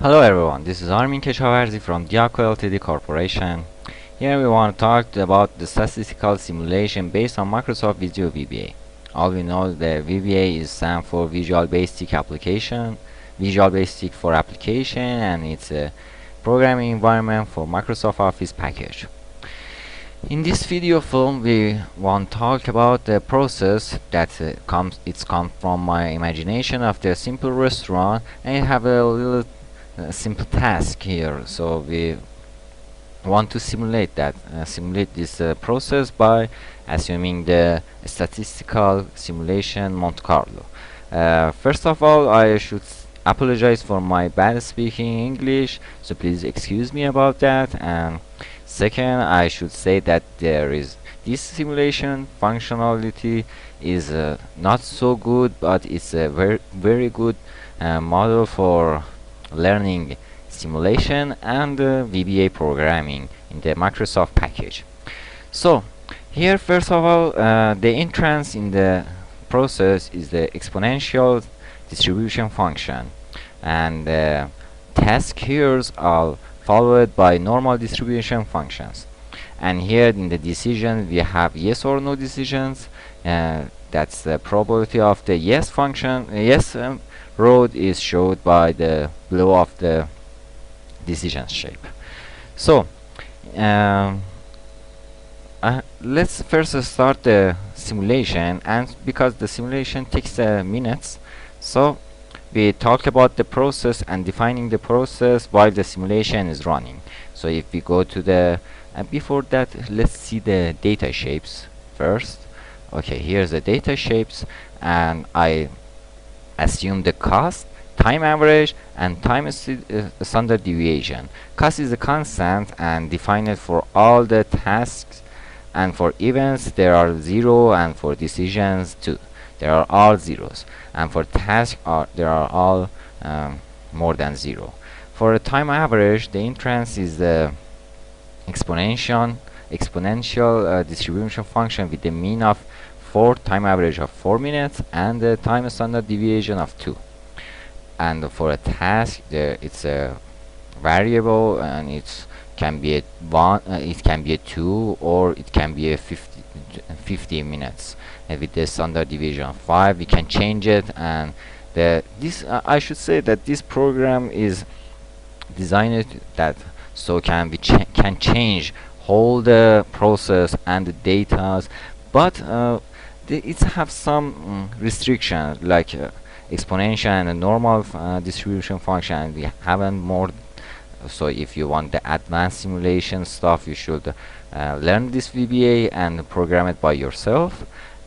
Hello everyone, this is Armin Keshavarzi from Diaco Ltd Corporation. Here we want to talk about the statistical simulation based on Microsoft Visio VBA. All we know the VBA is stand for Visual Basic Application, Visual Basic for Application, and it's a programming environment for Microsoft Office package. In this video film we want to talk about the process that comes from my imagination of the simple restaurant, and I have a little simple task here. So we want to simulate this process by assuming the statistical simulation Monte Carlo. First of all, I should apologize for my bad speaking English, so please excuse me about that. And second, I should say that this simulation functionality is not so good, but it's a very good model for learning simulation and VBA programming in the Microsoft package. So here, first of all, the entrance in the process is the exponential distribution function, and the task here are followed by normal distribution functions. And here in the decision we have yes or no decisions. That's the probability of the yes function. Yes road is showed by the below of the decision shape. So let's first start the simulation, and because the simulation takes minutes, so we talk about the process and defining the process while the simulation is running. So if we go to the before that, let's see the data shapes first. Okay, here's the data shapes, and I assume the cost, time average, and time standard deviation. Cost is a constant and define it for all the tasks, and for events there are 0, and for decisions too there are all zeros, and for tasks there are all more than 0. For a time average, the entrance is the exponential distribution function with the mean of 4, time average of 4 minutes, and the time standard deviation of 2. And for a task, it's a variable, and it can be a 1, it can be a 2, or it can be a 50 minutes. With the standard deviation of 5, we can change it. And I should say that this program is designed that so can change whole the process and the data, but it have some restriction, like exponential and a normal distribution function. We haven't more. So if you want the advanced simulation stuff, you should learn this VBA and program it by yourself,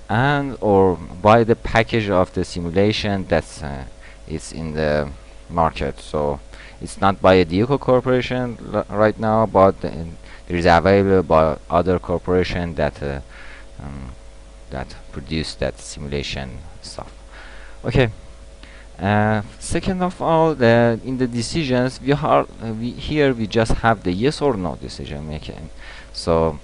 and or buy the package of the simulation that's it's in the market. So it's not by a Diaco corporation right now, but there is available by other corporation that produce that simulation stuff. Okay. Second of all, in the decisions we just have the yes or no decision making. So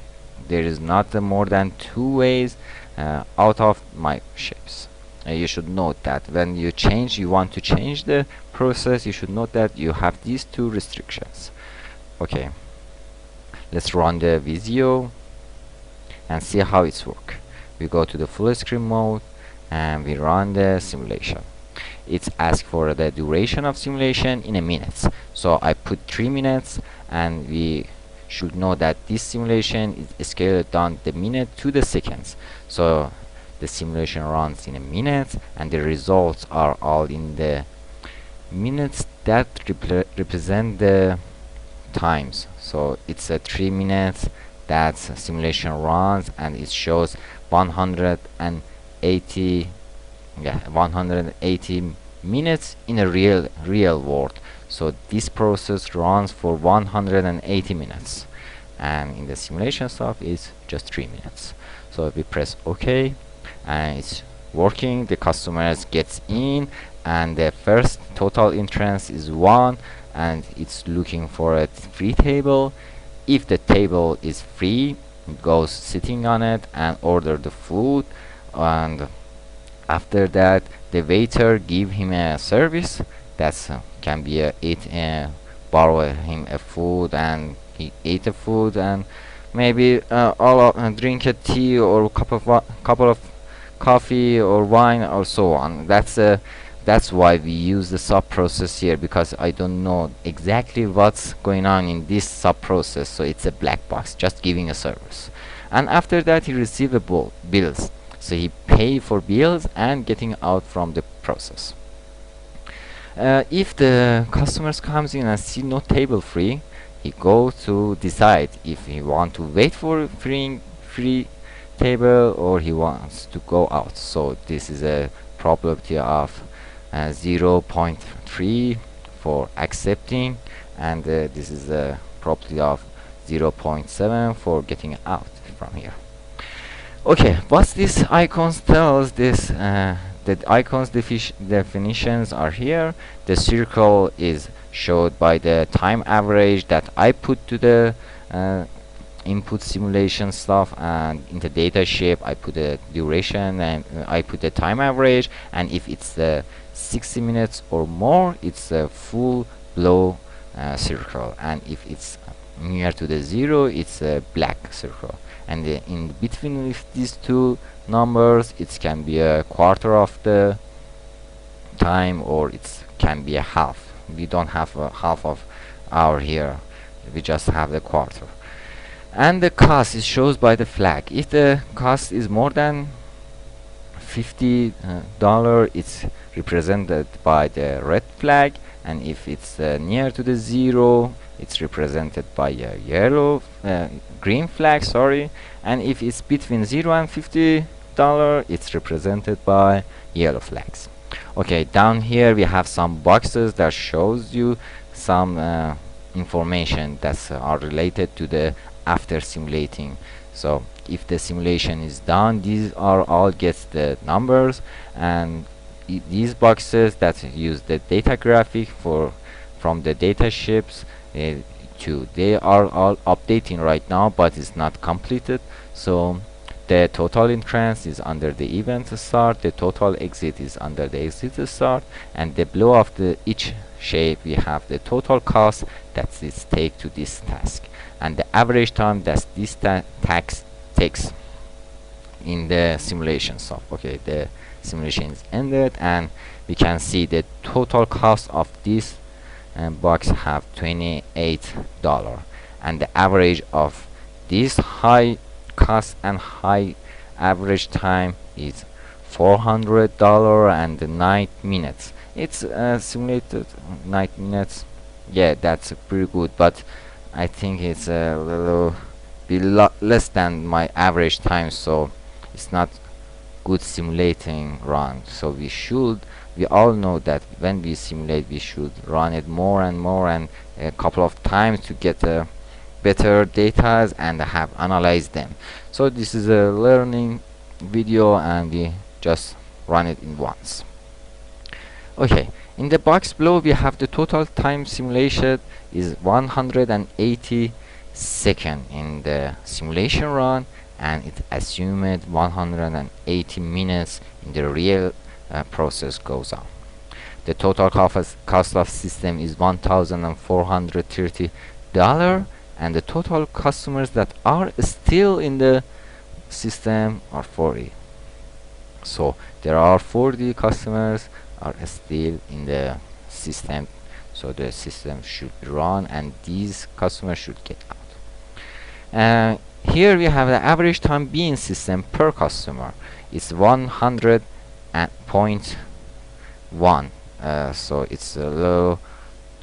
there is not more than 2 ways out of my shapes. You should note that when you want to change the process, you should note that you have these 2 restrictions. Okay, let's run the VISIO and see how it's work. We go to the full screen mode and we run the simulation. It's asked for the duration of simulation in a minutes, so I put 3 minutes, and we should know that this simulation is scaled down the minute to the seconds. So the simulation runs in a minute, and the results are all in the minutes that represent the times. So it's a 3 minutes that simulation runs, and it shows 180 minutes in a real world. So this process runs for 180 minutes, and in the simulation stuff is just 3 minutes. So if we press OK, and it's working, the customers gets in, and the first total entrance is 1, and it's looking for a free table. If the table is free, it goes sitting on it and order the food, and after that the waiter give him a service, That's can be borrow him a food and he ate the food, and maybe drink a tea or couple of coffee or wine or so on. That's why we use the sub process here, because I don't know exactly what's going on in this sub process, so it's a black box just giving a service. And after that he receive a bills, so he pay for bills and getting out from the process. If the customers comes in and see no table free, he go to decide if he want to wait for free table or he wants to go out. So this is a probability of 0.3 for accepting, and this is a probability of 0.7 for getting out from here. Okay, what these icons tells this, the icons definitions are here. The circle is showed by the time average that I put to the input simulation stuff, and in the data shape I put the duration and I put the time average, and if it's 60 minutes or more, it's a full blow circle, and if it's near to the 0, it's a black circle. And in between these two numbers, it can be a quarter of the time, or it can be a half. We don't have a half of hour here, we just have the quarter. And the cost is shows by the flag. If the cost is more than $50, it's represented by the red flag, and if it's near to the 0, it's represented by a yellow green flag, sorry, and if it's between 0 and $50, it's represented by yellow flags. Okay, down here we have some boxes that shows you some information that are related to the after simulating. So if the simulation is done, these are all gets the numbers, and these boxes that use the data graphic from the data ships they are all updating right now, but it's not completed. So the total entrance is under the event start, the total exit is under the exit start, and the below of each shape we have the total cost that is take to this task, and the average time that this task takes in the simulation stuff. Okay, the simulation is ended, and we can see the total cost of this box have $28, and the average of this high cost and high average time is $400 and 9 minutes. It's simulated 9 minutes. Yeah, that's pretty good, but I think it's a little bit less than my average time, so it's not good simulating run. So we all know that when we simulate, we should run it more and more and a couple of times to get better data and have analyzed them. So this is a learning video, and we just run it in once. Okay, in the box below we have the total time simulation is 180 seconds in the simulation run, and it assumed 180 minutes in the real process goes on. The total cost of system is $1,430, and the total customers that are still in the system are 40. So there are 40 customers are still in the system, so the system should run and these customers should get out. Here we have the average time being system per customer. It's 100.1, so it's a low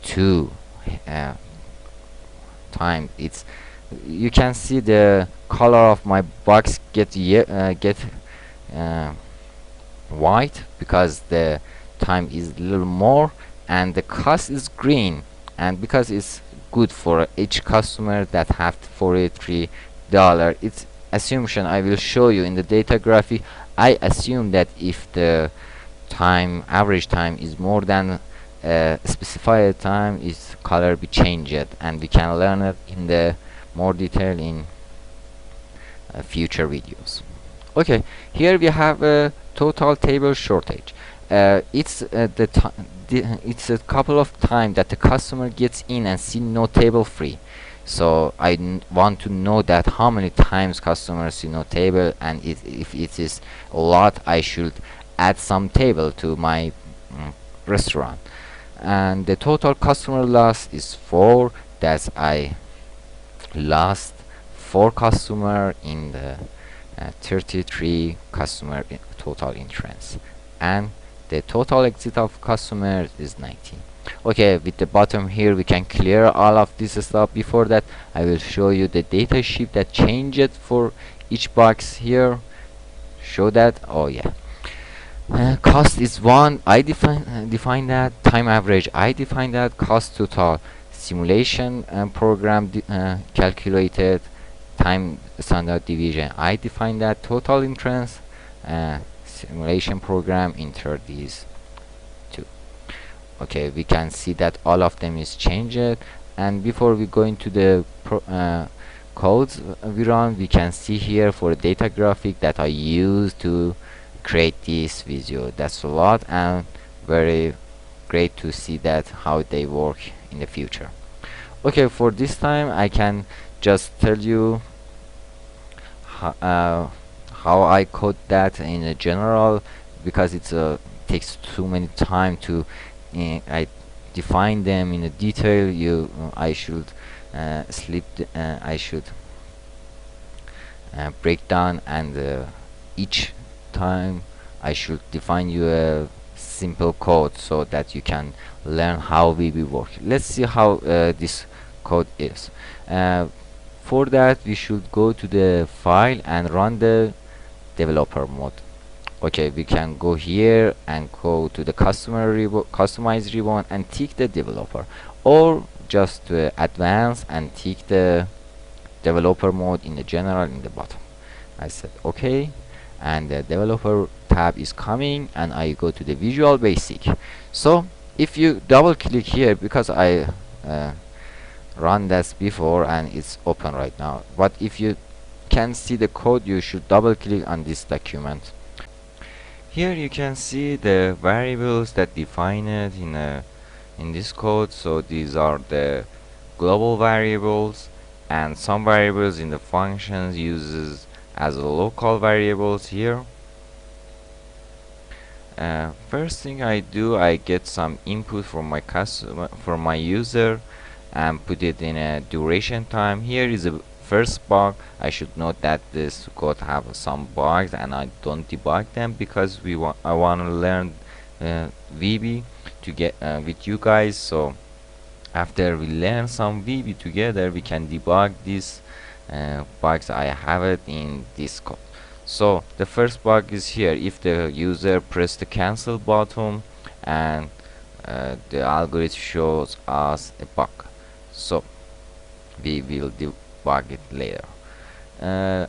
2 time. It's you can see the color of my box get white because the time is a little more, and the cost is green, and because it's good for each customer that have $43. It's assumption I will show you in the data graphic. I assume that if the average time is more than specified time, its color be changed, and we can learn it in the more detail in future videos. Okay, here we have a total table shortage. It's it's a couple of times that the customer gets in and see no table free. So I want to know that how many times customers see no table, and if it is a lot, I should add some table to my restaurant. And the total customer loss is 4. That's I lost 4 customer in the 33 customer total entrance, and the total exit of customers is 19. Okay, with the bottom here we can clear all of this stuff. Before that, I will show you the data sheet that changed for each box here. Show that. Oh yeah, cost is 1. I define that. Time average, I define that. Cost total, simulation program calculated. Time standard deviation, I define that. Total entrance, simulation program, enter these 2. Okay, we can see that all of them is changed. And before we go into the codes we run, we can see here for data graphic that I used to create this VISIO. That's a lot, and very great to see that how they work in the future. Okay, for this time I can just tell you how I code that in a general, because it takes too many time to I define them in a detail. I should I should break down, and each time I should define you a simple code so that you can learn how VB work. Let's see how this code is. For that, we should go to the file and run the developer mode. Okay, we can go here and go to the customize ribbon and tick the developer, or just advance and tick the developer mode in the general in the bottom. I said okay, and the developer tab is coming, and I go to the Visual Basic. So if you double click here, because I run that before and it's open right now, but if you can see the code, you should double click on this document. Here you can see the variables that define it in this code. So these are the global variables, and some variables in the functions uses as local variables here. First thing I do, I get some input from my customer, from my user, and put it in a duration time. Here is a first bug. I should note that this code have some bugs, and I don't debug them because I want to learn VB to get with you guys. So after we learn some VB together, we can debug these bugs. I have it in this code. So the first bug is here. If the user press the cancel button, and the algorithm shows us a bug, so we will debug it later.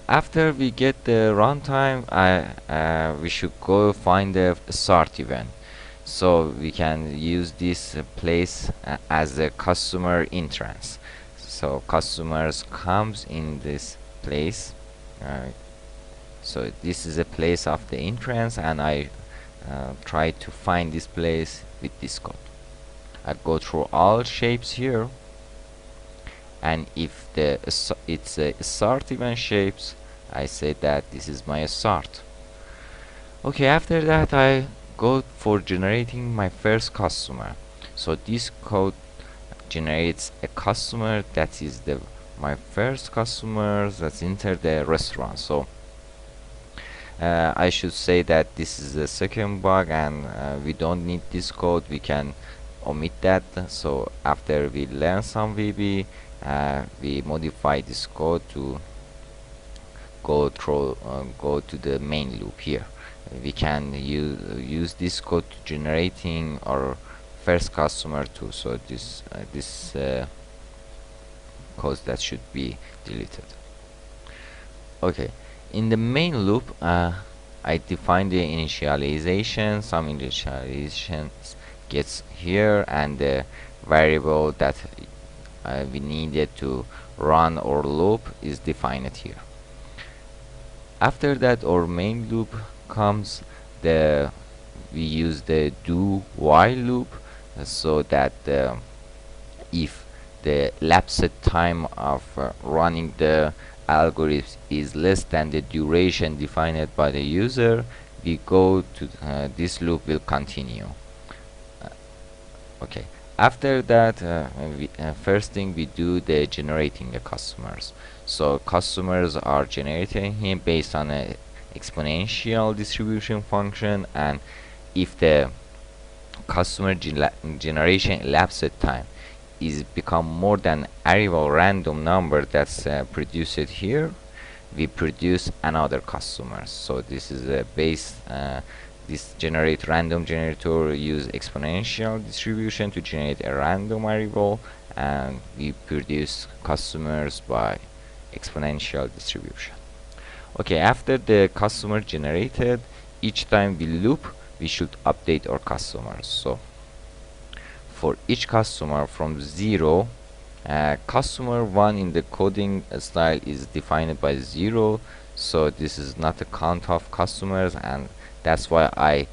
After we get the runtime, we should go find the start event, so we can use this place as a customer entrance. So customers comes in this place. So this is a place of the entrance, and I try to find this place with this code. I go through all shapes here, and if it's a start event shapes, I say that this is my start. Okay, after that I go for generating my first customer. So this code generates a customer that is my first customer that's entered the restaurant. So I should say that this is the second bug, and we don't need this code, we can omit that. So after we learn some VB, we modify this code to go to the main loop. Here we can use this code to generating our first customer too. So this code that should be deleted. Okay, in the main loop I define the initialization. Some initializations gets here, and the variable that we needed to run or loop is defined here. After that, our main loop comes. We use the do while loop. so that if the elapsed time of running the algorithm is less than the duration defined by the user, we go to this loop will continue. Okay, after that first thing we do the generating the customers. So customers are generating here based on a exponential distribution function, and if the customer generation elapsed time is become more than arrival random number that's produced here, we produce another customer. So this is a base this generate random generator use exponential distribution to generate a random variable, and we produce customers by exponential distribution. Okay, after the customer generated, each time we loop we should update our customers. So for each customer from 0, customer 1 in the coding style is defined by 0, so this is not a count of customers, and that's why I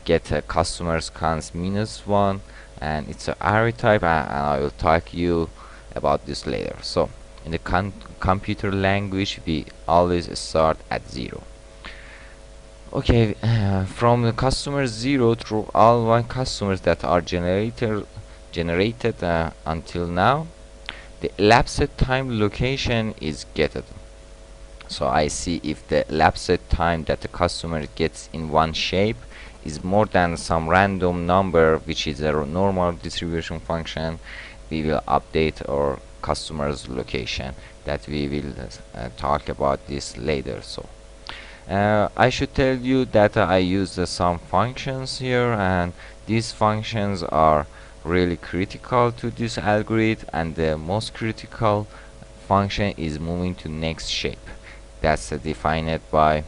get a customers counts -1, and it's an array type, and I will talk you about this later. So in the computer language we always start at 0. Okay, from the customer 0 through all 1 customers that are generated until now, the elapsed time location is getted. So I see if the elapsed time that the customer gets in one shape is more than some random number, which is a normal distribution function, we will update our customer's location. That we will talk about this later. So I should tell you that I use some functions here, and these functions are really critical to this algorithm, and the most critical function is moving to next shape. That's defined by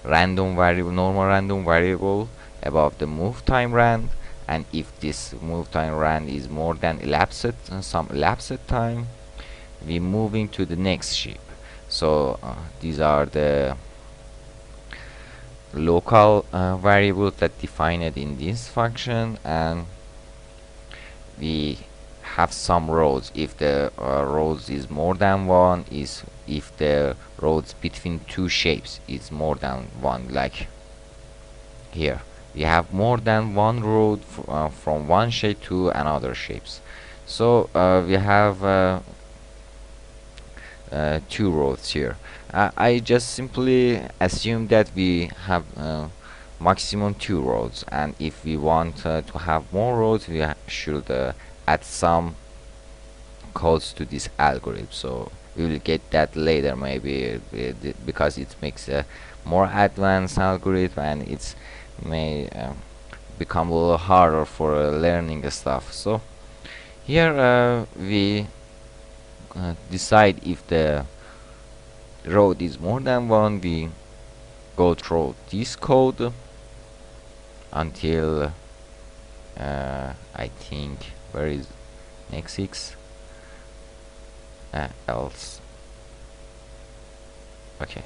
random variable, normal random variable above the move time rand, and if this move time rand is more than elapsed some elapsed time, we moving to the next shape. So these are the local variables that defined in this function, and we have some rows. If the rows is more than one, is if the rows between two shapes is more than one, like here we have more than one road from one shape to another shapes. So we have two rows here. I just simply assume that we have maximum 2 rows, and if we want to have more rows, we should add some codes to this algorithm. So we will get that later, maybe because it makes a more advanced algorithm, and it's may become a little harder for learning stuff. So here we decide if the road is more than one. We go through this code until I think, where is x6 else. Okay,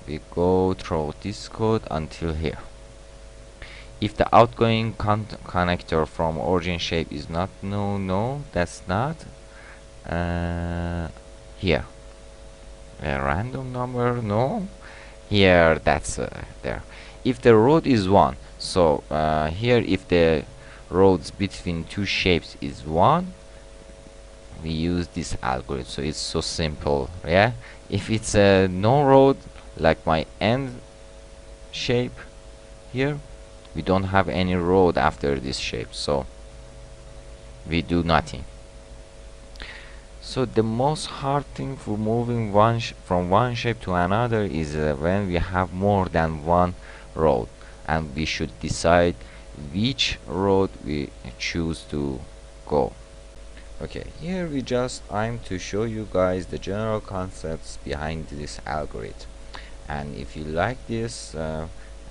we go through this code until here. If the outgoing connector from origin shape is not no, that's not here a random number, no, here that's there. If the road is 1, so here if the roads between two shapes is 1, we use this algorithm. So it's so simple, yeah. If it's a no road, like my end shape here, we don't have any road after this shape, so we do nothing. So the most hard thing for moving from one shape to another is when we have more than one road, and we should decide which road we choose to go. Okay, here we just aim to show you guys the general concepts behind this algorithm, and if you like this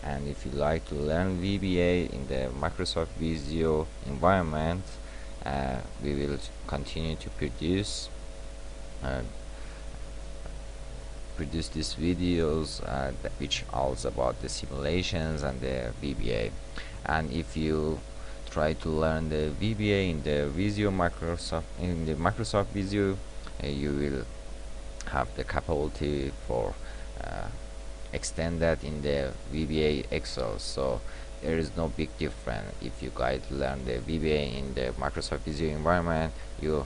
and if you like to learn VBA in the Microsoft VISIO environment, we will continue to produce these videos which also about the simulations and the VBA. And if you try to learn the VBA in the VISIO Microsoft Visio, you will have the capability for extend that in the VBA Excel. So there is no big difference. If you guys learn the VBA in the Microsoft Visio environment, you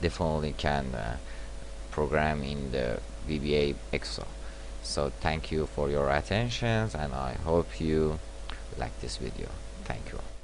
definitely can program in the VBA Excel. So thank you for your attention, and I hope you like this video. Thank you.